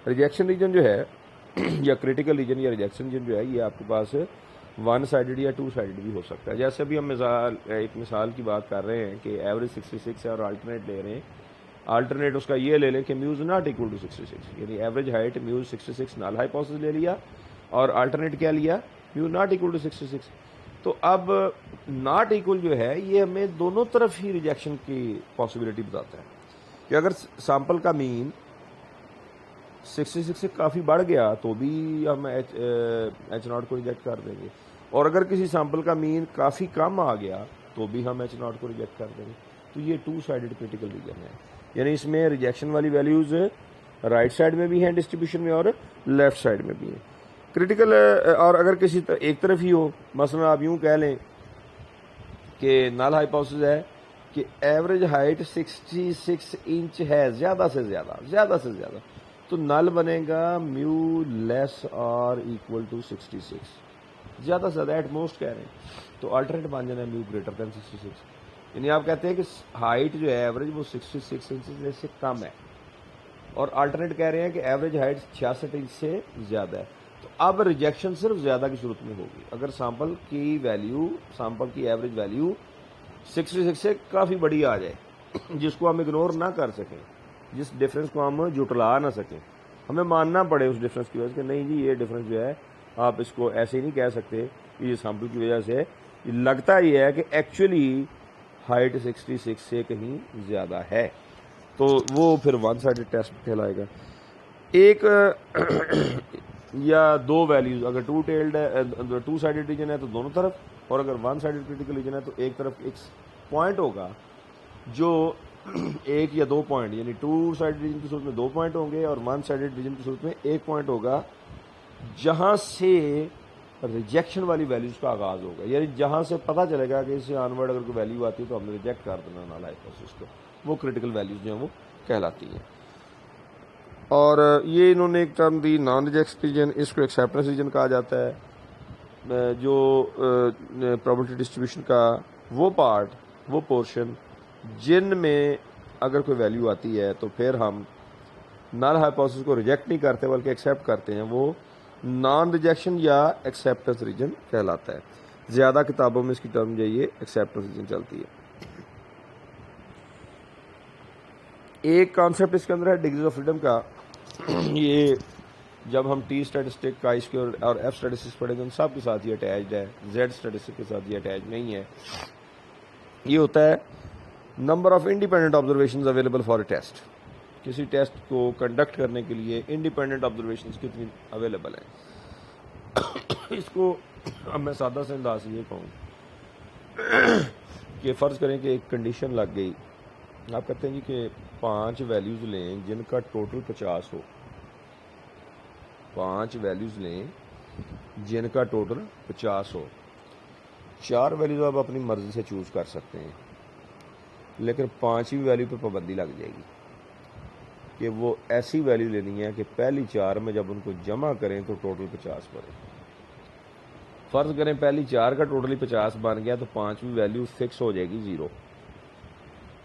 Rejection reason जो है या क्रिटिकल रीजन या रिजेक्शन रीजन जो है ये आपके पास वन साइडेड या टू साइडेड भी हो सकता है। जैसे अभी हम एक मिसाल की बात कर रहे हैं कि एवरेज 66 है और अल्टरनेट ले रहे हैं, अल्टरनेट उसका ये ले लें कि म्यूज नॉट इक्वल टू 66, यानी average height mu 66 null hypothesis ले लिया और अल्टरनेट क्या लिया, म्यूज नॉट इक्वल टू 66। तो अब नॉट इक्वल जो है ये हमें दोनों तरफ ही रिजेक्शन की पॉसिबिलिटी बताता है कि अगर सैंपल का मीन 66 से काफ़ी बढ़ गया तो भी हम एच नॉट को रिजेक्ट कर देंगे, और अगर किसी सैंपल का मीन काफ़ी कम आ गया तो भी हम एच नॉट को रिजेक्ट कर देंगे। तो ये टू साइडेड क्रिटिकल रीजन है, यानी इसमें रिजेक्शन वाली वैल्यूज़ राइट साइड में भी हैं डिस्ट्रीब्यूशन में और लेफ्ट साइड में भी हैं क्रिटिकल। और अगर किसी एक तरफ ही हो, मसलन आप यूँ कह लें कि नल हाइपोथेसिस है कि एवरेज हाइट 66 इंच है ज़्यादा से ज़्यादा, तो नल बनेगा म्यू लेस और इक्वल टू 66, ज़्यादा से ज़्यादा एट मोस्ट कह रहे हैं, तो अल्टरनेट बन जाना है म्यू ग्रेटर देन 66। यानी आप कहते हैं कि हाइट जो है एवरेज वो 66 इंच से कम है, और अल्टरनेट कह रहे हैं कि एवरेज हाइट 66 इंच से ज़्यादा है। तो अब रिजेक्शन सिर्फ ज़्यादा की सूरत में होगी अगर सैंपल की एवरेज वैल्यू 66 से काफ़ी बड़ी आ जाए, जिसको हम इग्नोर ना कर सकें, जिस डिफरेंस को हम जुटला ना सकें, हमें मानना पड़े उस डिफरेंस की वजह से कि नहीं जी ये डिफरेंस जो है आप इसको ऐसे ही नहीं कह सकते कि ये सैंपल की वजह से लगता ही है कि एक्चुअली हाइट 66 से कहीं ज़्यादा है, तो वो फिर वन साइडेड टेस्ट कहलाएगा। एक या दो वैल्यूज अगर टू साइडेड रीजन है तो दोनों तरफ, और अगर वन साइडेड क्रिटिकल रीजन है तो एक तरफ एक पॉइंट होगा जो एक या दो पॉइंट, यानी टू साइडेड रीजन की सूरत में दो पॉइंट होंगे और वन साइडेड रीजन की सूरत में एक पॉइंट होगा, जहां से रिजेक्शन वाली वैल्यूज का आगाज होगा, यानी जहां से पता चलेगा कि इससे ऑनवर्ड अगर कोई वैल्यू आती है तो हमने रिजेक्ट कर देना नल हाइपोथेसिस को, वो क्रिटिकल वैल्यूज जो है वो कहलाती हैं। और ये इन्होंने एक टर्म दी नॉन रिजेक्शन रीजन, इसको एक्सेप्टेंस रीजन कहा जाता है, जो प्रोबेबिलिटी डिस्ट्रीब्यूशन का वो पोर्शन जिनमें अगर कोई वैल्यू आती है तो फिर हम नल हाइपोथेसिस को रिजेक्ट नहीं करते बल्कि एक्सेप्ट करते हैं, वो नॉन रिजेक्शन या एक्सेप्टेंस रीजन कहलाता है। ज़्यादा किताबों में इसकी टर्म जो ये एक्सेप्टेंस रीजन चलती है। एक कॉन्सेप्ट इसके अंदर है डिग्रीज ऑफ फ्रीडम का। ये जब हम टी स्टैटिस्टिक का स्क्वायर और एफ स्टैटिस्टिक्स पढ़ेंगे उन सब के साथ ये अटैच्ड है, जेड स्टैटिस्टिक के साथ ये अटैच नहीं है। ये होता है number of independent observations available for a test, किसी टेस्ट को कंडक्ट करने के लिए इंडिपेंडेंट ऑब्जर्वेशंस कितनी अवेलेबल हैं। इसको अब मैं सादा से अंदाज से ये कहूँ कि फ़र्ज़ करें कि एक कंडीशन लग गई, आप कहते हैं जी कि 5 वैल्यूज़ लें जिनका टोटल 50 हो, 5 वैल्यूज़ लें जिनका टोटल 50 हो, 4 वैल्यूज़ आप अपनी मर्ज़ी से चूज़ कर सकते हैं, लेकिन 5वीं वैल्यू पर पाबंदी लग जाएगी कि वो ऐसी वैल्यू लेनी है कि पहली 4 में जब उनको जमा करें तो टोटल 50 पड़े। फ़र्ज़ करें पहली 4 का टोटली 50 बन गया तो 5वीं वैल्यू फिक्स हो जाएगी 0।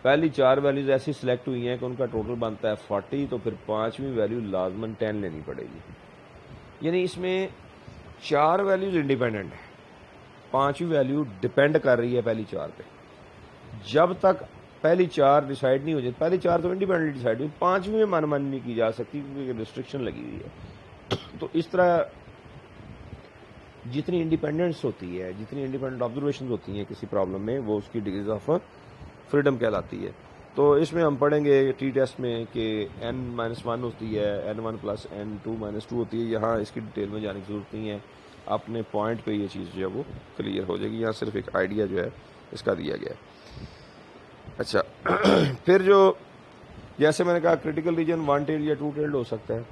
पहली 4 वैल्यूज़ ऐसी सिलेक्ट हुई हैं कि उनका टोटल बनता है 40, तो फिर 5वीं वैल्यू लाजमन 10 लेनी पड़ेगी। यानी इसमें 4 वैल्यूज़ इंडिपेंडेंट है, 5वीं वैल्यू डिपेंड कर रही है पहली 4 पे। जब तक पहली 4 डिसाइड नहीं हो जाती, पहली 4 तो इंडिपेंडेंट डिसाइड हुई, 5वीं में मनमानी नहीं की जा सकती क्योंकि रिस्ट्रिक्शन लगी हुई है। तो इस तरह जितनी इंडिपेंडेंस होती है, जितनी इंडिपेंडेंट ऑब्जर्वेशन होती हैं किसी प्रॉब्लम में, वो उसकी डिग्रीज ऑफ फ्रीडम कहलाती है। तो इसमें हम पढ़ेंगे टी टेस्ट में कि n-1 होती है, n1 + n2 - 2 होती है। यहाँ इसकी डिटेल में जाने की जरूरत नहीं है, अपने पॉइंट पे ये चीज़ जो है वो क्लियर हो जाएगी। यहाँ सिर्फ एक आइडिया जो है इसका दिया गया है। अच्छा फिर जो जैसे मैंने कहा क्रिटिकल रीजन वन टेल्ड या टू टेल्ड हो सकता है,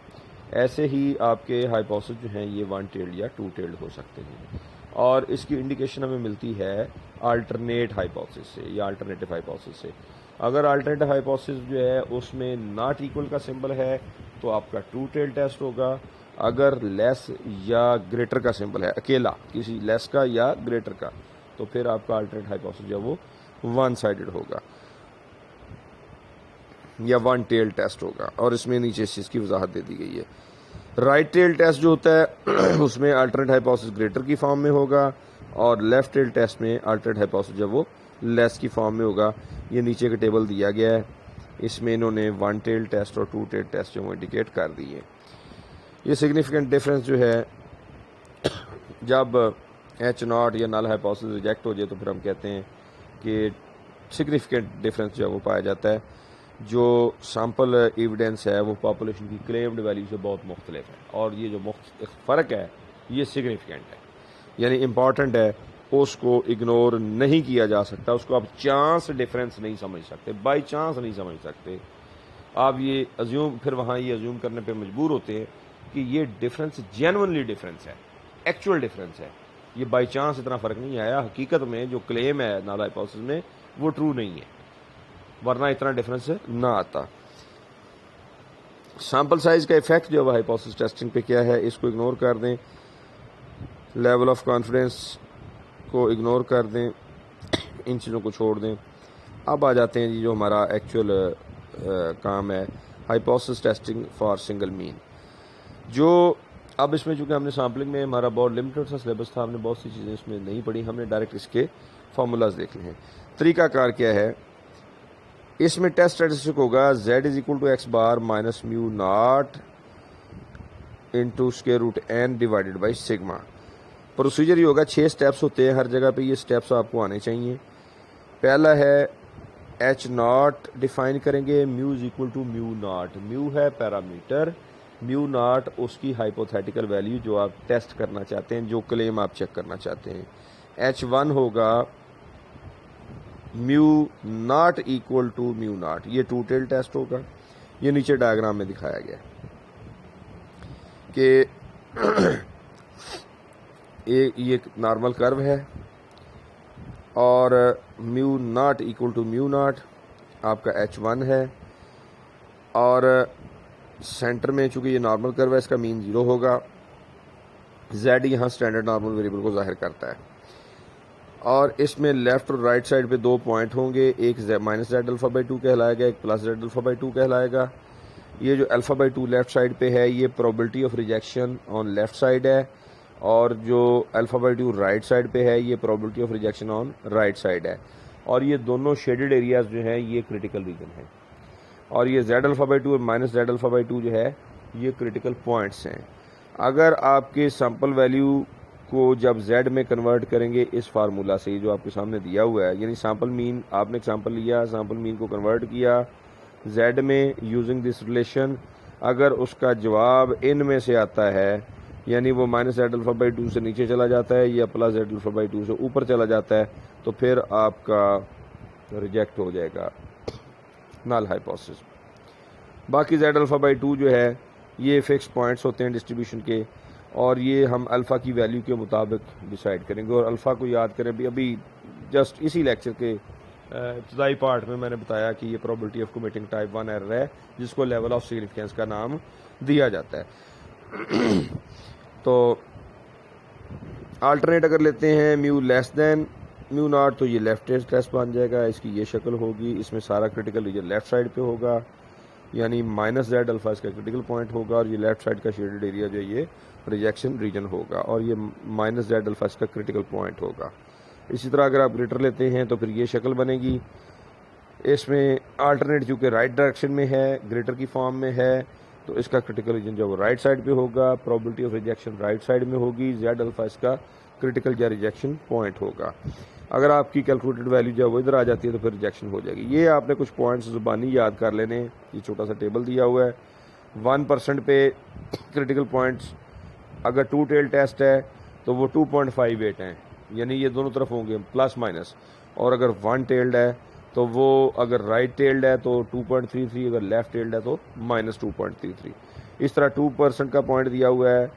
ऐसे ही आपके हाइपोथेसिस जो हैं ये वन टेल्ड या टू टेल्ड हो सकते हैं, और इसकी इंडिकेशन हमें मिलती है अल्टरनेट हाइपोथेसिस से या अल्टरनेटिव हाइपोथेसिस से। अगर अल्टरनेटिव हाइपोथेसिस जो है उसमें नॉट इक्वल का सिंबल है तो आपका टू टेल्ड टेस्ट होगा, अगर लेस या ग्रेटर का सिंबल है, अकेला किसी लेस का या ग्रेटर का, तो फिर आपका अल्टरनेट हाइपोथेसिस जो है वो वन साइडेड होगा। या वन टेल टेस्ट होगा, और इसमें नीचे इस चीज़ की वजाहत दे दी गई है। राइट टेल टेस्ट जो होता है उसमें अल्टरनेट हाइपोथेसिस ग्रेटर की फॉर्म में होगा, और लेफ्ट टेल टेस्ट में अल्टरनेट हाइपोथेसिस जब वो लेस की फॉर्म में होगा। ये नीचे का टेबल दिया गया है, इसमें इन्होंने वन टेल टेस्ट और टू टेल टेस्ट जो इंडिकेट कर दिए। ये सिग्निफिकेंट डिफरेंस जो है, जब एच नॉट या नल हाइपोथेसिस रिजेक्ट हो जाए तो फिर हम कहते हैं कि सिग्निफिकेंट डिफरेंस जो है वो पाया जाता है। जो सैम्पल एविडेंस है वो पॉपुलेशन की क्लेम्ड वैल्यू से बहुत मुख्तलिफ है, और ये जो फ़र्क है ये सिग्निफिकेंट है, यानी इम्पॉर्टेंट है, उसको इग्नोर नहीं किया जा सकता। उसको आप चांस डिफरेंस नहीं समझ सकते, बाई चांस नहीं समझ सकते। आप ये अज्यूम, फिर वहाँ ये अज्यूम करने पे मजबूर होते हैं कि ये डिफरेंस जेन्युइनली डिफरेंस है, एक्चुअल डिफरेंस है। ये बाई चांस इतना फ़र्क नहीं आया, हकीकत में जो क्लेम है नल हाइपोथेसिस में वो ट्रू नहीं है, वरना इतना डिफरेंस ना आता। सैम्पल साइज का इफेक्ट जो है हाइपोथेसिस टेस्टिंग पे क्या है, इसको इग्नोर कर दें, लेवल ऑफ कॉन्फिडेंस को इग्नोर कर दें, इन चीज़ों को छोड़ दें। अब आ जाते हैं जी जो हमारा एक्चुअल काम है, hypothesis testing for single mean. जो अब इसमें चूँकि हमने सैम्पलिंग में हमारा बहुत लिमिटेड सा सिलेबस था, हमने बहुत सी चीज़ें इसमें नहीं पढ़ी, हमने डायरेक्ट इसके फार्मूलाज देख लिए हैं। तरीकाकार क्या है, इसमें टेस्ट स्टैटिस्टिक होगा z is equal to x bar minus mu naught into square root n divided by sigma. Procedure ये होगा, 6 स्टेप्स होते हैं हर जगह पे, ये स्टेप्स आपको आने चाहिए। पहला है एच नॉट डिफाइन करेंगे, mu is equal to mu naught. Mu है पैरामीटर, म्यू नॉट उसकी हाइपोथेटिकल वैल्यू जो आप टेस्ट करना चाहते हैं, जो क्लेम आप चेक करना चाहते हैं। H1 होगा mu not equal to mu naught, ये टू टेल टेस्ट होगा। ये नीचे डायग्राम में दिखाया गया कि ये नॉर्मल कर्व है, और mu not equal to mu naught आपका H1 है, और सेंटर में चूंकि ये नॉर्मल कर्व है इसका मीन 0 होगा। Z यहाँ स्टैंडर्ड नॉर्मल वेरिएबल को जाहिर करता है, और इसमें लेफ्ट और राइट साइड पे 2 पॉइंट होंगे, एक माइनस जेड अल्फा बाई 2 कहलाएगा, एक प्लस जेड अल्फा बाई 2 कहलाएगा। ये जो अल्फा बाई 2 लेफ्ट साइड पे है ये probability of rejection on left side है, और जो अल्फा बाई 2 राइट साइड पे है ये probability of rejection on right side है। और ये दोनों शेडेड एरियाज जो हैं ये क्रिटिकल रीजन है, और ये जेड अल्फा बाई 2 और माइनस जेड अल्फा बाई 2 जो है ये क्रिटिकल पॉइंट्स हैं। अगर आपके सैम्पल वैल्यू को जब z में कन्वर्ट करेंगे इस फार्मूला से जो आपके सामने दिया हुआ है, यानी सैम्पल मीन, आपने एक सैम्पल लिया, सैम्पल मीन को कन्वर्ट किया z में यूजिंग दिस रिलेशन, अगर उसका जवाब इन में से आता है, यानी वो माइनस जेड अल्फा बाई 2 से नीचे चला जाता है या प्लस जेड अल्फा बाई 2 से ऊपर चला जाता है, तो फिर आपका रिजेक्ट हो जाएगा नल हाइपोथेसिस। बाकी जेड अल्फा बाई 2 जो है ये फिक्स पॉइंट्स होते हैं डिस्ट्रीब्यूशन के, और ये हम अल्फ़ा की वैल्यू के मुताबिक डिसाइड करेंगे। और अल्फ़ा को याद करें भी, अभी जस्ट इसी लेक्चर के इब्तदाई पार्ट में मैंने बताया कि ये probability of committing type 1 error है, जिसको लेवल ऑफ सिग्निफिकेंस का नाम दिया जाता है। तो अल्टरनेट अगर लेते हैं mu less then mu naught, तो ये लेफ्ट टेस्ट बन जाएगा, इसकी ये शक्ल होगी, इसमें सारा क्रिटिकल रीजन लेफ्ट साइड पे होगा, यानी माइनस जेड अल्फा इसका क्रिटिकल पॉइंट होगा, और ये लेफ्ट साइड का शेडेड एरिया जो ये रिजेक्शन रीजन होगा, और ये माइनस जेड अल्फा इसका क्रिटिकल पॉइंट होगा। इसी तरह अगर आप ग्रेटर लेते हैं तो फिर ये शक्ल बनेगी। इसमें अल्टरनेट चूँकि राइट डायरेक्शन में है, ग्रेटर की फॉर्म में है, तो इसका क्रिटिकल रीजन जो वो राइट साइड पे होगा, probability of rejection right side में होगी, जेड अल्फा इसका क्रिटिकल या रिजेक्शन पॉइंट होगा। अगर आपकी कैलकुलेटेड वैल्यू जो है वो इधर आ जाती है तो फिर रिजेक्शन हो जाएगी। ये आपने कुछ पॉइंट्स ज़ुबानी याद कर लेने, ये छोटा सा टेबल दिया हुआ है। 1% पे क्रिटिकल पॉइंट्स अगर टू टेल टेस्ट है तो वो 2.58 हैं, यानी ये दोनों तरफ होंगे प्लस माइनस, और अगर वन टेल्ड है तो वो अगर राइट टेल्ड है तो 2.33, अगर लेफ्ट टेल्ड है तो माइनस 2.33। इस तरह 2% का पॉइंट दिया हुआ है,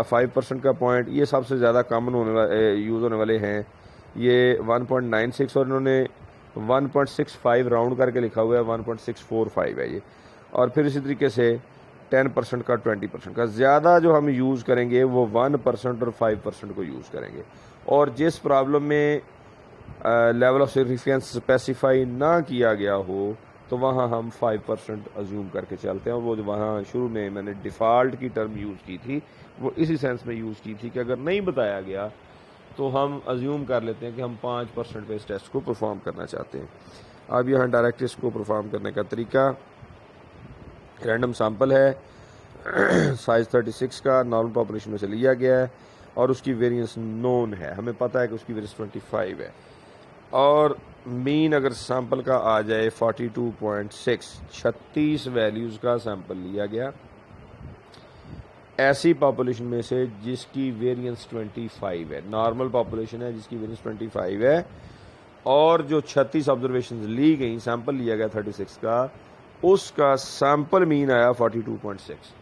5% का पॉइंट, ये सबसे ज़्यादा कॉमन होने वाले यूज़ होने वाले हैं, ये 1.96 और इन्होंने 1.65 राउंड करके लिखा हुआ है, 1.645 है ये। और फिर इसी तरीके से 10% का, 20% का, ज़्यादा जो हम यूज़ करेंगे वो 1% और 5% को यूज़ करेंगे। और जिस प्रॉब्लम में लेवल ऑफ सिग्निफिकेंस स्पेसिफाई ना किया गया हो तो वहाँ हम 5% अज्यूम करके चलते हैं। और वो जो वहाँ शुरू में मैंने डिफ़ॉल्ट की टर्म यूज़ की थी वो इसी सेंस में यूज़ की थी कि अगर नहीं बताया गया तो हम अज्यूम कर लेते हैं कि हम 5% पे इस टेस्ट को परफॉर्म करना चाहते हैं। अब यहाँ डायरेक्ट इसको परफॉर्म करने का तरीका, रैंडम सैंपल है साइज़ 36 का, नॉर्मल पॉपुलेशन में से लिया गया है और उसकी वेरिएंस नोन है, हमें पता है कि उसकी वेरिएंस 25 है। और मीन अगर सैंपल का आ जाए 42.6, 36 वैल्यूज़ का सैंपल लिया गया ऐसी पॉपुलेशन में से जिसकी वेरिएंस 25 है, नॉर्मल पॉपुलेशन है जिसकी वेरिएंस 25 है, और जो 36 ऑब्जर्वेशंस ली गई, सैंपल लिया गया 36 का, उसका सैंपल मीन आया 42.6।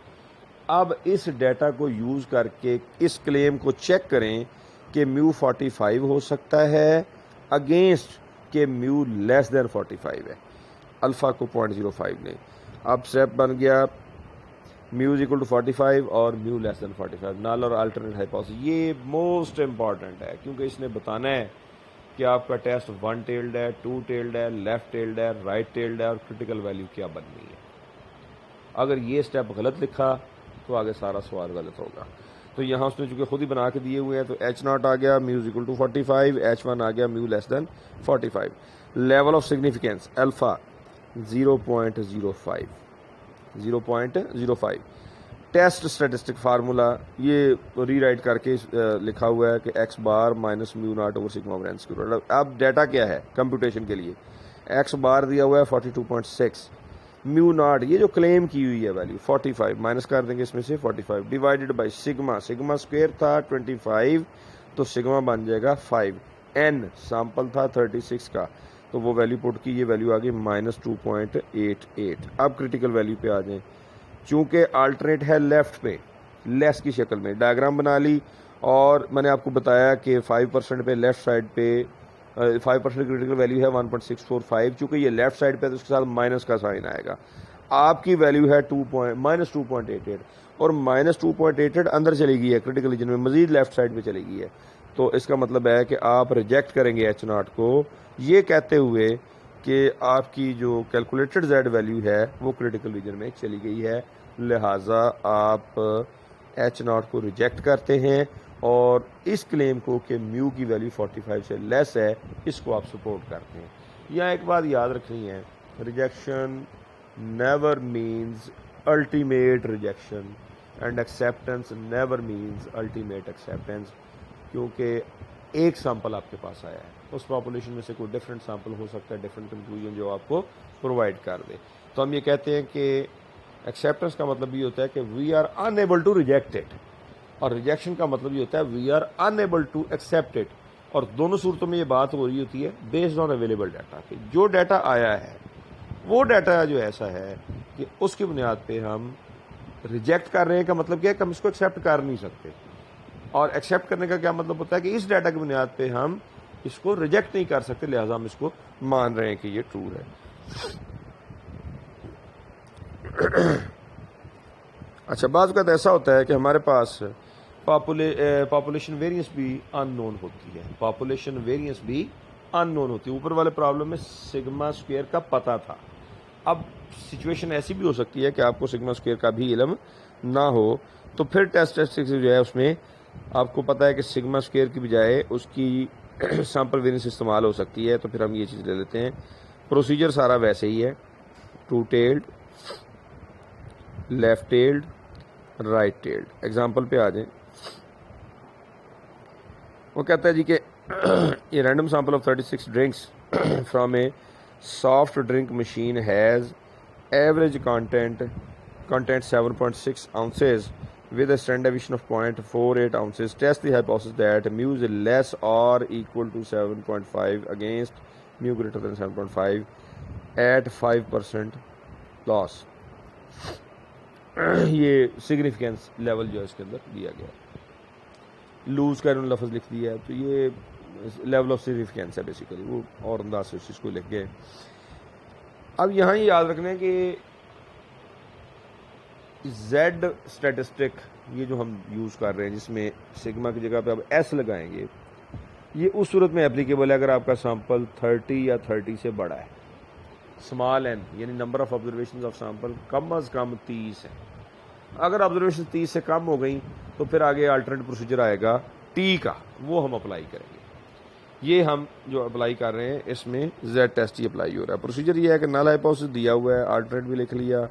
अब इस डेटा को यूज़ करके इस क्लेम को चेक करें कि म्यू 45 हो सकता है अगेंस्ट के म्यू लेस देन 45 है, अल्फ़ा को 0.05 लें। अब स्टेप बन गया म्यू इज इक्वल टू 45 और म्यू लेस देन 45, नल और अल्टरनेट हाइपोथेसिस। ये मोस्ट इंपॉर्टेंट है क्योंकि इसने बताना है कि आपका टेस्ट 1 टेल्ड है, 2 टेल्ड है, लेफ्ट टेल्ड है, राइट टेल्ड है और क्रिटिकल वैल्यू क्या बननी है। अगर ये स्टेप गलत लिखा तो आगे सारा सवाल गलत होगा। तो यहाँ उसने चूंकि खुद ही बना के दिए हुए हैं, तो H0 आ गया mu is equal to 45, H1 आ गया mu less than 45। Level of significance alpha 0.05, 0.05। Test statistic formula ये रीराइट करके लिखा हुआ है कि x bar minus mu not over sigma over n square. अब डाटा क्या है कंप्यूटेशन के लिए, एक्स बार दिया हुआ है 42.6, म्यू नॉट ये जो क्लेम की हुई है वैल्यू 45, माइनस कर देंगे इसमें से 45 divided by sigma, sigma square था 25 तो सिग्मा बन जाएगा 5, एन सैंपल था 36 का तो वो वैल्यू पुट की, ये वैल्यू आ गई -2.88। अब क्रिटिकल वैल्यू पे आ जाएं, चूंकि अल्टरनेट है लेफ्ट पे लेस की शक्ल में, डायग्राम बना ली और मैंने आपको बताया कि 5% पे लेफ्ट साइड पे 5% क्रिटिकल वैल्यू है 1.645, चूंकि ये लेफ्ट साइड पे तो उसके साथ माइनस का साइन आएगा। आपकी वैल्यू है -2.88 और -2.88 अंदर चली गई है क्रिटिकल रीजन में, मजीद लेफ्ट साइड पे चली गई है, तो इसका मतलब है कि आप रिजेक्ट करेंगे H0 को, ये कहते हुए कि आपकी जो कैलकुलेटेड Z वैल्यू है वो क्रिटिकल रीजन में चली गई है, लिहाजा आप H0 को रिजेक्ट करते हैं और इस क्लेम को कि म्यू की वैल्यू 45 से लेस है इसको आप सपोर्ट करते हैं। यहाँ एक बात याद रखनी है, rejection never means ultimate rejection and acceptance never means ultimate acceptance, क्योंकि एक सैंपल आपके पास आया है, उस पॉपुलेशन में से कोई डिफरेंट सैंपल हो सकता है, डिफरेंट कंक्लूजन जो आपको प्रोवाइड कर दे। तो हम ये कहते हैं कि एक्सेप्टेंस का मतलब ये होता है कि we are unable to reject it, और रिजेक्शन का मतलब ये होता है we are unable to accept it. और दोनों सूरतों में ये बात हो रही होती है बेस्ड ऑन अवेलेबल डाटा कि जो डाटा आया है वो डाटा जो ऐसा है कि उसकी बुनियाद पे हम रिजेक्ट कर रहे हैं, का मतलब क्या है कि हम इसको एक्सेप्ट कर नहीं सकते, और एक्सेप्ट करने का क्या मतलब होता है कि इस डाटा की बुनियाद पे हम इसको रिजेक्ट नहीं कर सकते, लिहाजा हम इसको मान रहे हैं कि ये ट्रू है। अच्छा, बाज़ वक़्त ऐसा होता है कि हमारे पास पॉपुलेशन वेरिएंस भी अननोन होती है, पॉपुलेशन वेरिएंस भी अननोन होती है। ऊपर वाले प्रॉब्लम में सिग्मा स्क्वायर का पता था, अब सिचुएशन ऐसी भी हो सकती है कि आपको सिग्मा स्क्वायर का भी इल्म ना हो, तो फिर टेस्ट जो है उसमें आपको पता है कि सिग्मा स्क्वायर की बजाय उसकी सैंपल वेरिएंस इस्तेमाल हो सकती है, तो फिर हम ये चीज़ ले लेते हैं। प्रोसीजर सारा वैसे ही है, to tailed, left tailed, right tailed. Example पे आ जाएं, वो कहता है जी कि ये random sample of 36 drinks from A soft drink machine has average content 7.6 ounces with a standard deviation of 0.48 ounces. Test the hypothesis that mu is less or equal to 7.5 against mu greater than 7.5 at 5% loss. ये significance level जो है इसके अंदर दिया गया है, loose का इन्होंने लफ्ज़ लिख दिया है, तो ये लेवल ऑफ सिग्निफिकेंस है बेसिकली, वो और अंदाज से इसको लिख गए। अब यहाँ ये याद रखना है कि Z स्टैटिस्टिक ये जो हम यूज़ कर रहे हैं जिसमें सिग्मा की जगह पे अब S लगाएंगे, ये उस सूरत में एप्लीकेबल है अगर आपका सैंपल 30 या 30 से बड़ा है। स्मॉल एन यानी number of observation of sample कम अज़ कम 30 है। अगर ऑब्जर्वेशन 30 से कम हो गई तो फिर आगे अल्टरनेट प्रोसीजर आएगा टी का, वो हम अप्लाई करेंगे। ये हम जो अप्लाई कर रहे हैं इसमें जेड टेस्ट ही अप्लाई हो रहा है। प्रोसीजर ये है कि नल हाइपोथेसिस दिया हुआ है, अल्टरनेट भी लिख लिया,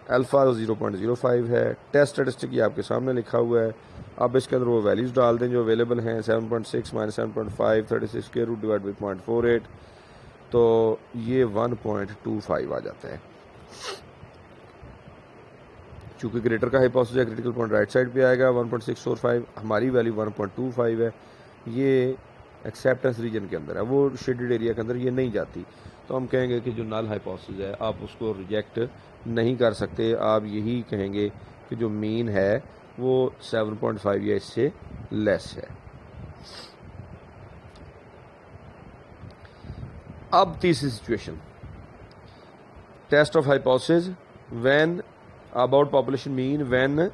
अल्फा 0.05 है, टेस्ट स्टैटिस्टिक ये आपके सामने लिखा हुआ है। अब इसके अंदर वो वैल्यूज़ डाल दें जो अवेलेबल हैं, 7.6 - 7.5 36 स्क्वायर रूट डिवाइड बाई 0.48, तो ये 1.25 आ जाता है। चूँकि ग्रेटर का हाइपोथेसिस है, क्रिटिकल पॉइंट राइट साइड पे आएगा, 1.645, हमारी वैल्यू 1.25 है। ये एक्सेप्टेंस रीजन के अंदर है, वो शेडेड एरिया के अंदर ये नहीं जाती, तो हम कहेंगे कि जो नल हाइपोथेसिस है आप उसको रिजेक्ट नहीं कर सकते। आप यही कहेंगे कि जो मीन है वो 7.5 या इससे लेस है। अब तीसरी situation, test of hypothesis when about population mean when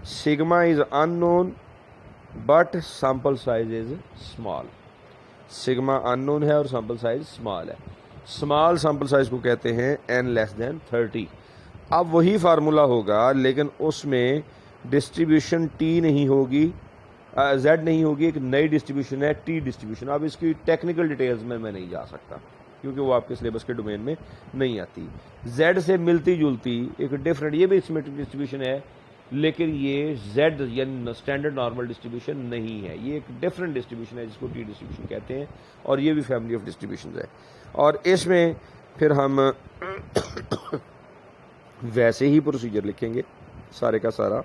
sigma is unknown but sample size is small. Sigma unknown है और सैंपल साइज स्मॉल है। स्मॉल सैंपल साइज को कहते हैं n लेस देन 30। अब वही फार्मूला होगा लेकिन उसमें डिस्ट्रीब्यूशन t नहीं होगी, z नहीं होगी, एक नई डिस्ट्रीब्यूशन है t डिस्ट्रीब्यूशन। अब इसकी टेक्निकल डिटेल्स में मैं नहीं जा सकता क्योंकि वो आपके सिलेबस के डोमेन में नहीं आती। z से मिलती जुलती एक डिफरेंट, ये भी सिमेट्रिक डिस्ट्रीब्यूशन है लेकिन ये z यानी स्टैंडर्ड नॉर्मल डिस्ट्रीब्यूशन नहीं है, ये एक डिफरेंट डिस्ट्रीब्यूशन है जिसको टी डिस्ट्रीब्यूशन कहते हैं, और ये भी फैमिली ऑफ डिस्ट्रीब्यूशन है। और इसमें फिर हम वैसे ही प्रोसीजर लिखेंगे सारे का सारा,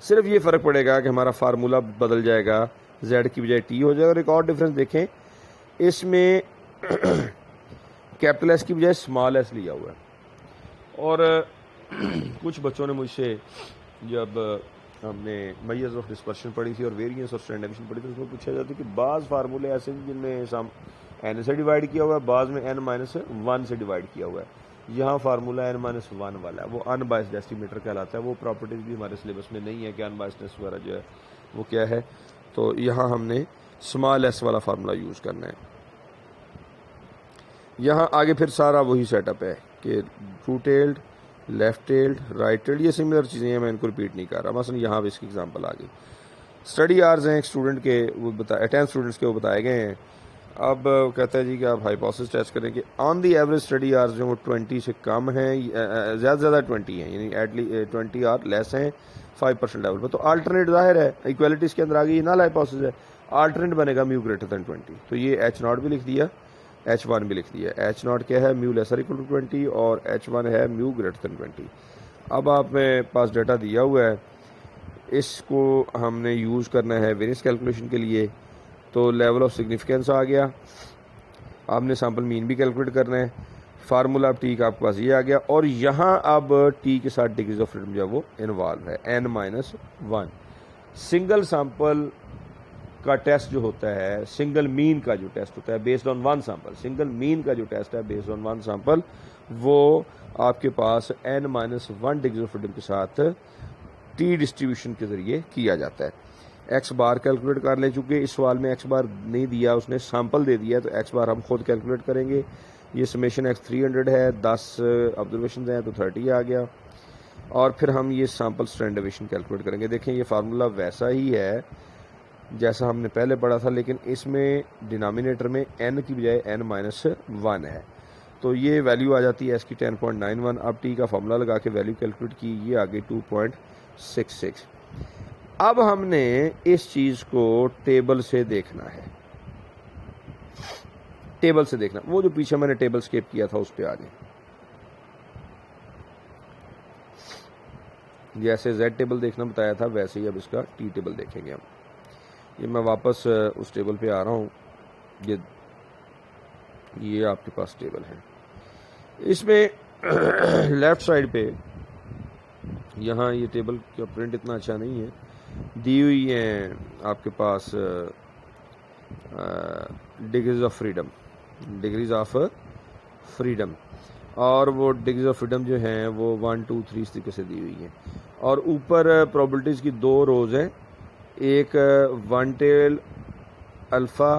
सिर्फ ये फ़र्क पड़ेगा कि हमारा फार्मूला बदल जाएगा, z की बजाय t हो जाएगा। और एक और डिफरेंस देखें, इसमें कैपिटल S की बजाय स्मॉल s लिया हुआ है। और कुछ बच्चों ने मुझसे जब हमने मेजर्स ऑफ डिस्पर्शन पढ़ी थी और वेरिएंस और स्टैंडर्ड डेविएशन पढ़ी थी, उसमें पूछा जाता है कि बाज़ फार्मूले ऐसे हैं जिनमें सम n से डिवाइड किया हुआ है, बाज़ में n-1 से डिवाइड किया हुआ है। यहाँ फार्मूला n-1 वाला है, वो अनबायस्ड एस्टिमेटर कहलाता है। वो प्रॉपर्टीज़ भी हमारे सिलेबस में नहीं है कि अनबायस्डनेस वगैरह जो है वो क्या है, तो यहाँ हमने स्मॉल s वाला फार्मूला यूज़ करना है। यहाँ आगे फिर सारा वही सेटअप है कि true tailed, left tailed, right tailed, ये सिमिलर चीज़ें हैं, मैं इनको रिपीट नहीं कर रहा। मसलन यहाँ पे इसकी एग्जांपल आ गई। स्टडी आवर्स हैं एक स्टूडेंट के, वो 10 स्टूडेंट्स के वो बताए गए हैं। अब कहता है जी कि आप हाइपोथेसिस टेस्ट करें कि on the average study hours जो वो 20 से कम हैं, ज़्यादा से ज़्यादा 20 हैं, यानी एटलीस्ट 20 आवर लेस हैं 5% लेवल पर। तो अल्टरनेट जाहिर है इक्वालिटीज़ के अंदर आ गई, नल हाइपोथेसिस है, अल्टरनेट बनेगा म्यू ग्रेटर दैन 20। तो ये H0 भी लिख दिया, H1 भी लिख दिया। H0 क्या है, म्यू लेसर इक्वल टू 20, और H1 है म्यू ग्रेटर दैन 20। अब आप में पास डाटा दिया हुआ है, इसको हमने यूज़ करना है वेरिएंस कैलकुलेशन के लिए। तो लेवल ऑफ सिग्निफिकेंस आ गया, आपने सैंपल मीन भी कैलकुलेट करना है। फार्मूला अब टी का आपके पास ये आ गया, और यहाँ अब टी के साथ डिग्रीज ऑफ फ्रीडम जो है वो इन्वॉल्व है, n-1। सिंगल सैंपल का टेस्ट जो होता है, सिंगल मीन का जो टेस्ट होता है based on one sample, single mean का जो टेस्ट है बेस्ड ऑन वन सैंपल, वो आपके पास n-1 डिग्री ऑफ फ्रीडम के साथ टी डिस्ट्रीब्यूशन के ज़रिए किया जाता है। एक्स बार कैलकुलेट कर लें, चूँकि इस सवाल में एक्स बार नहीं दिया, उसने सैंपल दे दिया, तो एक्स बार हम खुद कैलकुलेट करेंगे। ये समेशन एक्स 300 है, 10 ऑब्जर्वेशन हैं तो 30 आ गया। और फिर हम ये सैंपल स्टैंडर्ड डेविएशन कैलकुलेट करेंगे। देखें ये फार्मूला वैसा ही है जैसा हमने पहले पढ़ा था, लेकिन इसमें डिनोमिनेटर में n की बजाय n-1 है। तो ये वैल्यू आ जाती है इसकी 10.91। अब टी का फार्मूला लगा के वैल्यू कैलकुलेट की, ये आ गई 2.66। अब हमने इस चीज़ को टेबल से देखना है, टेबल से देखना, वो जो पीछे मैंने टेबल स्केप किया था उस पर आ जाए। जैसे Z टेबल देखना बताया था वैसे ही अब इसका टी टेबल देखेंगे हम। ये मैं वापस उस टेबल पे आ रहा हूँ, ये आपके पास टेबल है। इसमें लेफ्ट साइड पे यहाँ ये टेबल का प्रिंट इतना अच्छा नहीं है, दी हुई है आपके पास degrees of freedom, degrees of freedom, और वो डिग्रीज ऑफ फ्रीडम जो हैं वो 1 2 3 इस तरीके से दी हुई हैं। और ऊपर प्रोबेबिलिटीज़ की 2 रोज़ हैं, एक वन टेल अल्फ़ा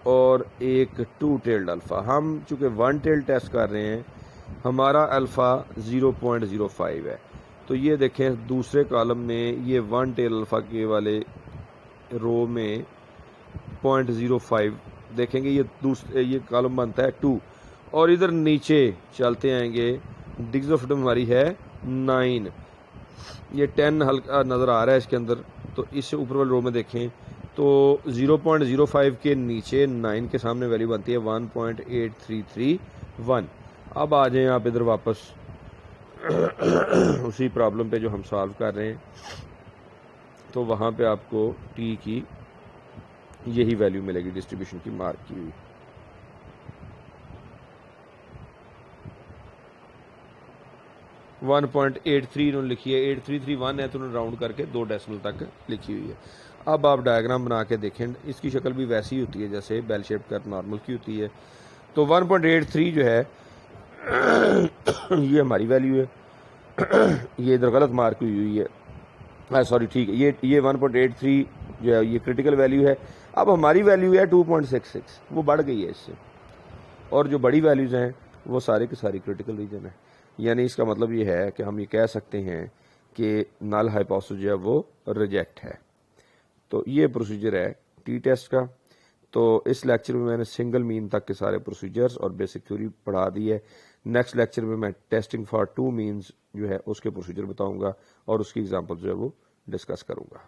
और एक टू टेल्ड अल्फ़ा। हम चूँकि वन टेल्ड टेस्ट कर रहे हैं, हमारा अल्फ़ा 0.05 है। तो ये देखें दूसरे कॉलम में ये वन टेल अल्फ़ा के वाले रो में 0.05 देखेंगे, ये कॉलम बनता है 2। और इधर नीचे चलते आएंगे, डिग्रीज ऑफ फ्रीडम हमारी है 9, ये 10 हल्का नज़र आ रहा है इसके अंदर। तो इससे ऊपर वाले रो में देखें तो 0.05 के नीचे 9 के सामने वैल्यू बनती है 1.8331। अब आ जाएं आप इधर वापस उसी प्रॉब्लम पे जो हम सॉल्व कर रहे हैं, तो वहाँ पे आपको टी की यही वैल्यू मिलेगी डिस्ट्रीब्यूशन की मार्क की हुई। वन 1.83 इन्होंने लिखी है, 8331 है तो उन्होंने राउंड करके 2 डेसिमल तक लिखी हुई है। अब आप डायग्राम बना के देखें, इसकी शक्ल भी वैसी ही होती है जैसे बेल शेप कर्व नॉर्मल की होती है। तो 1.83 जो है ये हमारी वैल्यू है, ये इधर गलत मार्क हुई है, सॉरी ठीक है, ये 1.83 जो है ये क्रिटिकल वैल्यू है। अब हमारी वैल्यू है 2.66, वो बढ़ गई है इससे, और जो बड़ी वैल्यूज़ हैं वो सारे के सारी क्रिटिकल रीजन है। यानी इसका मतलब ये है कि हम ये कह सकते हैं कि नल हाइपोथेसिस जो है वो रिजेक्ट है। तो ये प्रोसीजर है टी टेस्ट का। तो इस लेक्चर में मैंने सिंगल मीन तक के सारे प्रोसीजर्स और बेसिक थ्योरी पढ़ा दी है। नेक्स्ट लेक्चर में मैं टेस्टिंग फॉर 2 मीन्स जो है उसके प्रोसीजर बताऊंगा और उसकी एग्जांपल जो है वो डिस्कस करूंगा।